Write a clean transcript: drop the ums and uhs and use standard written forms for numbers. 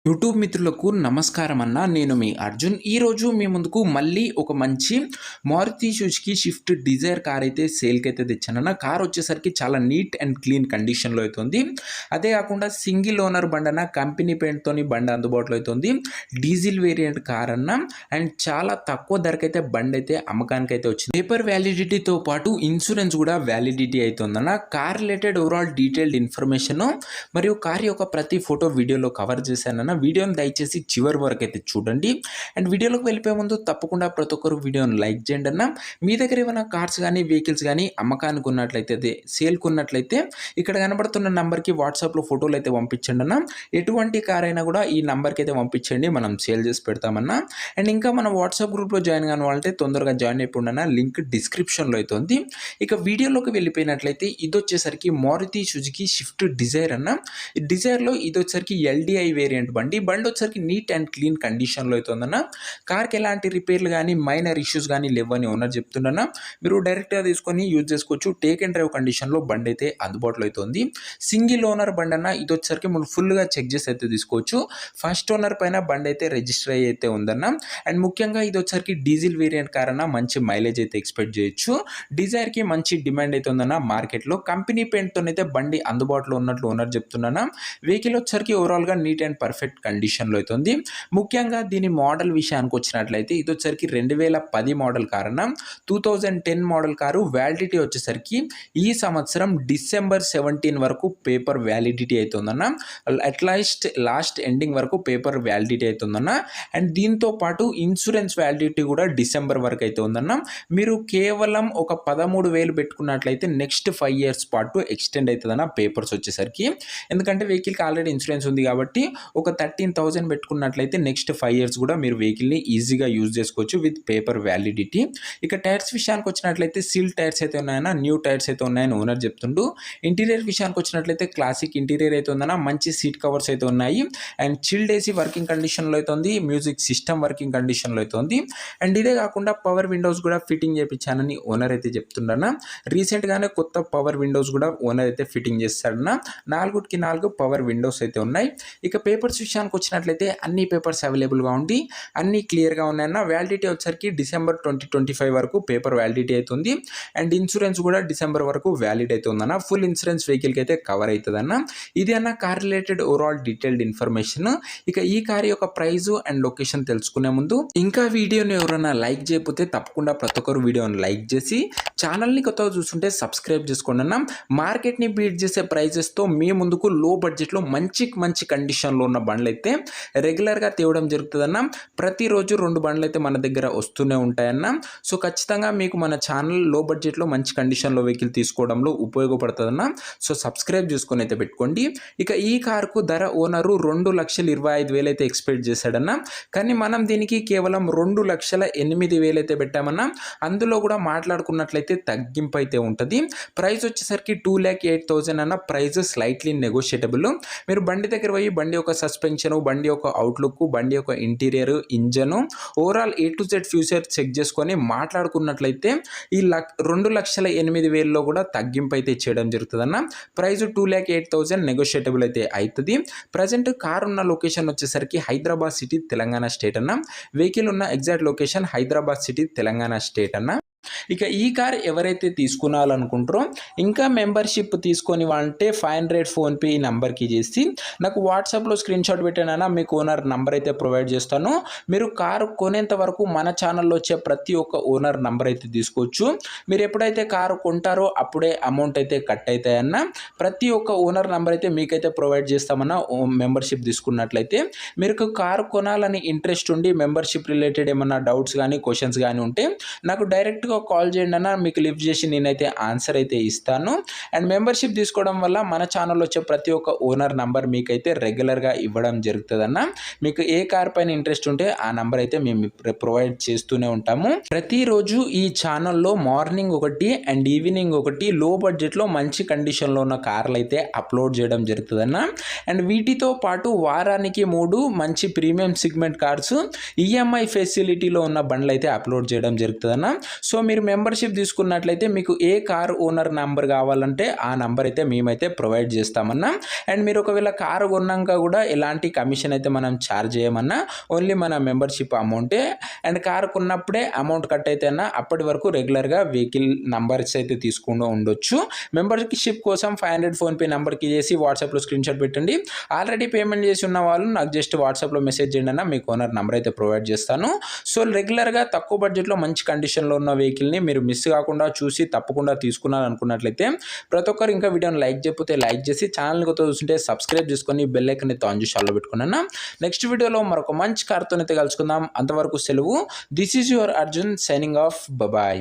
YouTube మిత్రులకు నమస్కారం అన్న. నేను మీ అర్జున్. ఈరోజు మీ ముందుకు మళ్ళీ ఒక మంచి Maruti Suzuki Swift Dzire car అయితే సేల్కి అయితే తెచ్చానన్న. కార్ వచ్చేసరికి చాలా నీట్ అండ్ క్లీన్ కండిషన్లో అయితే ఉంది. అదే కాకుండా సింగిల్ ఓనర్ బండి కంపెనీ పెయింట్తోని బండి అందుబాటులో అయితే ఉంది. డీజిల్ వేరియంట్ కార్ అన్న. అండ్ చాలా తక్కువ ధరకైతే బండి అయితే అమ్మకానికి అయితే వచ్చింది. పేపర్ వ్యాలిడిటీతో పాటు ఇన్సూరెన్స్ కూడా వ్యాలిడిటీ అయితే ఉందన్న. Car related overall detailed information మరియు కార్ యొక్క ప్రతి ఫోటో వీడియోలో కవర్ చేశానన్న. వీడియోని దయచేసి చివరి వరకు అయితే చూడండి. అండ్ వీడియోలోకి వెళ్ళిపోయే ముందు తప్పకుండా ప్రతి ఒక్కరు వీడియోని లైక్ చేయండి అన్న. మీ దగ్గర ఏమైనా కార్స్ కానీ వెహికల్స్ కానీ అమ్మకానికి ఉన్నట్లయితే అదే సేల్కి ఉన్నట్లయితే ఇక్కడ కనబడుతున్న నెంబర్కి వాట్సాప్లో ఫోటోలు అయితే పంపించండి అన్న. ఎటువంటి కార్ అయినా కూడా ఈ నెంబర్కి అయితే పంపించండి, మనం సేల్ చేసి పెడతామన్నా. అండ్ ఇంకా మన వాట్సాప్ గ్రూప్లో జాయిన్ కాని వాళ్ళంటే తొందరగా జాయిన్ అయిపోండి, లింక్ డిస్క్రిప్షన్లో అయితే ఉంది. ఇక వీడియోలోకి వెళ్ళిపోయినట్లయితే ఇది వచ్చేసరికి మారుతి సుజుకి స్విఫ్ట్ డిజైర్ అన్న. ఈ డిజైర్లో ఇది వచ్చేసరికి ఎల్డిఐ వేరియంట్ బండి వచ్చేసరికి నీట్ అండ్ క్లీన్ కండిషన్లో అయితే ఉందన్న. కార్కి ఎలాంటి రిపేర్లు కానీ మైనర్ ఇష్యూస్ కానీ లేవని ఓనర్ చెప్తున్నా. మీరు డైరెక్ట్గా తీసుకొని యూజ్ చేసుకోవచ్చు. టేక్ అండ్ డ్రైవ్ కండిషన్లో బండి అయితే అందుబాటులో అయితే ఉంది. సింగిల్ ఓనర్ బండి అన్న. ఇది వచ్చేసరికి మనం ఫుల్గా చెక్ చేసి అయితే తీసుకోవచ్చు. ఫస్ట్ ఓనర్ పైన బండి అయితే రిజిస్టర్ అయితే ఉందన్న. అండ్ ముఖ్యంగా ఇది వచ్చేసరికి డీజిల్ వేరియంట్ కార్ అన్న. మంచి మైలేజ్ అయితే ఎక్స్పెక్ట్ చేయొచ్చు. డిజైర్కి మంచి డిమాండ్ అయితే ఉందన్న మార్కెట్లో. కంపెనీ పెయింట్తో అయితే బండి అందుబాటులో ఉన్నట్లు ఓనర్ చెప్తున్నా. వెహికల్ వచ్చేసరికి ఓవరాల్గా నీట్ అండ్ పర్ఫెక్ట్ కండిషన్లో అయితే ఉంది. ముఖ్యంగా దీని మోడల్ విషయానికి వచ్చినట్లయితే ఇది వచ్చేసరికి 2010 మోడల్ కార్ అన్న. 2010 మోడల్ కారు. వ్యాలిడిటీ వచ్చేసరికి ఈ సంవత్సరం డిసెంబర్ 17 వరకు పేపర్ వ్యాలిడిటీ అయితే ఉందన్న. అట్లీస్ట్ లాస్ట్ ఎండింగ్ వరకు పేపర్ వ్యాలిడిటీ అయితే ఉందన్న. అండ్ దీంతో పాటు ఇన్సూరెన్స్ వ్యాలిడిటీ కూడా డిసెంబర్ వరకు అయితే ఉందన్న. మీరు కేవలం ఒక 13,000 పెట్టుకున్నట్లయితే నెక్స్ట్ 5 years పాటు ఎక్స్టెండ్ అవుతుందన్న పేపర్స్ వచ్చేసరికి. ఎందుకంటే వెహికల్కి ఆల్రెడీ ఇన్సూరెన్స్ ఉంది కాబట్టి ఒక 13,000 పెట్టుకున్నట్లయితే నెక్స్ట్ 5 years కూడా మీరు వెహికల్ని ఈజీగా యూజ్ చేసుకోవచ్చు విత్ పేపర్ వ్యాలిడిటీ. ఇక టైర్స్ విషయానికి వచ్చినట్లయితే సీల్ టైర్స్ అయితే ఉన్నాయన్న. న్యూ టైర్స్ అయితే ఉన్నాయని ఓనర్ చెప్తుండు. ఇంటీరియర్ విషయానికి వచ్చినట్లయితే క్లాసిక్ ఇంటీరియర్ అయితే ఉందన్న. మంచి సీట్ కవర్స్ అయితే ఉన్నాయి. అండ్ చిల్డ్ ఏసీ వర్కింగ్ కండిషన్లో అయితే ఉంది. మ్యూజిక్ సిస్టమ్ వర్కింగ్ కండిషన్లో అయితే ఉంది. అండ్ ఇదే కాకుండా పవర్ విండోస్ కూడా ఫిట్టింగ్ చేయించానని ఓనర్ అయితే చెప్తుండన్న. రీసెంట్గానే కొత్త పవర్ విండోస్ కూడా ఓనర్ అయితే ఫిట్టింగ్ చేస్తాడన్న. 4కి 4 పవర్ విండోస్ అయితే ఉన్నాయి. ఇక పేపర్స్ విషయానికి వచ్చినట్లయితే అన్ని పేపర్స్ అవైలబుల్గా ఉంది, అన్ని క్లియర్గా ఉన్నాయన్న. వ్యాలిడిటీ వచ్చేసరికి డిసెంబర్ 2025 వరకు పేపర్ వ్యాలిడిటీ అవుతుంది. అండ్ ఇన్సూరెన్స్ కూడా డిసెంబర్ వరకు వ్యాలిడ్ అయితే ఉందన్న. ఫుల్ ఇన్సూరెన్స్ వెహికల్కి అయితే కవర్ అవుతుందన్న. ఇది అన్న car related overall detailed information. ఇక ఈ కార్ యొక్క ప్రైస్ అండ్ లొకేషన్ తెలుసుకునే ముందు ఇంకా వీడియోని ఎవరైనా లైక్ చేయకపోతే తప్పకుండా ప్రతి ఒక్కరు వీడియోని లైక్ చేసి ఛానల్ని కొత్తగా చూస్తుంటే సబ్స్క్రైబ్ చేసుకోండి అన్న. మార్కెట్ని బీట్ చేసే ప్రైజెస్తో మీ ముందుకు లో బడ్జెట్లో మంచి కండిషన్లో ఉన్న బండ్లు అయితే రెగ్యులర్గా తేవడం జరుగుతుందన్న. ప్రతిరోజు 2 బండ్లు అయితే మన దగ్గర వస్తూనే ఉంటాయన్న. సో ఖచ్చితంగా మీకు మన ఛానల్ లో బడ్జెట్లో మంచి కండిషన్లో వెహికల్ తీసుకోవడంలో ఉపయోగపడుతుందన్న. సో సబ్స్క్రైబ్ చేసుకొని అయితే పెట్టుకోండి. ఇక ఈ కార్కు ధర ఓనరు 2,25,000 అయితే ఎక్స్పెక్ట్ చేశాడన్న. కానీ మనం దీనికి కేవలం 2,08,000 అయితే పెట్టామన్నా. అందులో కూడా మాట్లాడుకున్నట్లయితే తగ్గింపు అయితే ఉంటుంది. ప్రైస్ వచ్చేసరికి 2,08,000 అన్న. Price slightly negotiable. మీరు బండి దగ్గర పోయి బండి యొక్క సస్పెన్షన్, బండి యొక్క అవుట్లుక్, బండి యొక్క interior, engine, overall A to Z feature check చేసుకొని మాట్లాడుకున్నట్లయితే ఈ 2,08,000లో కూడా తగ్గింపు అయితే చేయడం జరుగుతుందన్న. ప్రైస్ 2,08,000 నెగోషియటబుల్ అయితే అవుతుంది. ప్రజెంట్ కార్ ఉన్న లొకేషన్ వచ్చేసరికి హైదరాబాద్ సిటీ, తెలంగాణ స్టేట్ అన్న. వెహికల్ ఉన్న exact location Hyderabad city, Telangana state అన్న. ఇక ఈ కార్ ఎవరైతే తీసుకున్నారనుకుంటారో ఇంకా మెంబర్షిప్ తీసుకొని వాళ్ళంటే 500 ఫోన్పే ఈ నెంబర్కి చేసి నాకు వాట్సాప్లో స్క్రీన్ షాట్ పెట్టానన్నా. మీకు ఓనర్ నెంబర్ అయితే ప్రొవైడ్ చేస్తాను. మీరు కారు కొనేంత వరకు మన ఛానల్లో వచ్చే ప్రతి ఒక్క ఓనర్ నెంబర్ అయితే తీసుకోవచ్చు. మీరు ఎప్పుడైతే కారు కొంటారో అప్పుడే అమౌంట్ అయితే కట్ అవుతాయన్న. ప్రతి ఒక్క ఓనర్ నెంబర్ అయితే మీకైతే ప్రొవైడ్ చేస్తామన్నా. మెంబర్షిప్ తీసుకున్నట్లయితే మీరు కారు కొనాలని ఇంట్రెస్ట్ ఉండి మెంబర్షిప్ రిలేటెడ్ ఏమన్నా డౌట్స్ కానీ క్వశ్చన్స్ కానీ ఉంటే నాకు డైరెక్ట్గా కాల్ చేయండి అన్న. మీకు లిఫ్ట్ చేసి నేనైతే ఆన్సర్ అయితే ఇస్తాను. అండ్ మెంబర్షిప్ తీసుకోవడం వల్ల మన ఛానల్లో వచ్చే ప్రతి ఒక్క ఓనర్ నంబర్ మీకైతే రెగ్యులర్గా ఇవ్వడం జరుగుతుందన్న. మీకు ఏ కార్ పైన ఇంట్రెస్ట్ ఉంటే ఆ నంబర్ అయితే మేము ప్రొవైడ్ చేస్తూనే ఉంటాము. ప్రతిరోజు ఈ ఛానల్లో మార్నింగ్ ఒకటి అండ్ ఈవినింగ్ ఒకటి లో బడ్జెట్లో మంచి కండిషన్లో ఉన్న కార్లు అయితే అప్లోడ్ చేయడం జరుగుతుందన్న. అండ్ వీటితో పాటు వారానికి 3 మంచి ప్రీమియం సెగ్మెంట్ కార్స్ ఈఎంఐ ఫెసిలిటీలో ఉన్న బండ్లు అయితే అప్లోడ్ చేయడం జరుగుతుందన్న. సో మీరు మీరు మెంబర్షిప్ తీసుకున్నట్లయితే మీకు ఏ కార్ ఓనర్ నంబర్ కావాలంటే ఆ నంబర్ అయితే మేమైతే ప్రొవైడ్ చేస్తామన్నా. అండ్ మీరు ఒకవేళ కారు కొన్నాక కూడా ఎలాంటి కమిషన్ అయితే మనం ఛార్జ్ చేయమన్నా, ఓన్లీ మన మెంబర్షిప్ అమౌంటే. అండ్ కారు కొన్నప్పుడే అమౌంట్ కట్ అయితే అన్న అప్పటి వరకు రెగ్యులర్గా వెహికల్ నంబర్స్ అయితే తీసుకుంటూ ఉండొచ్చు. మెంబర్షిప్ కోసం 500 ఫోన్పే నెంబర్కి చేసి వాట్సాప్లో స్క్రీన్ షాట్ పెట్టండి. ఆల్రెడీ పేమెంట్ చేసి ఉన్న వాళ్ళు నాకు జస్ట్ వాట్సాప్లో మెసేజ్ చేయండి అన్న, మీకు ఓనర్ నెంబర్ అయితే ప్రొవైడ్ చేస్తాను. సో రెగ్యులర్గా తక్కువ బడ్జెట్లో మంచి కండిషన్లో ఉన్న వెహికల్ని మీరు మిస్ కాకుండా చూసి తప్పకుండా తీసుకున్నారు అనుకున్నట్లయితే ప్రతి ఒక్కరు ఇంకా వీడియోని లైక్ చేయకపోతే లైక్ చేసి ఛానల్ని కొత్త చూస్తుంటే సబ్స్క్రైబ్ చేసుకొని బెల్ ఐకాన్ అయితే ఆన్ చేసి ఆన్లో పెట్టుకున్నాను. నెక్స్ట్ వీడియోలో మరొక మంచి కార్తో అయితే కలుసుకుందాం. అంతవరకు సెలవు. This is your Arjun signing off. Bye.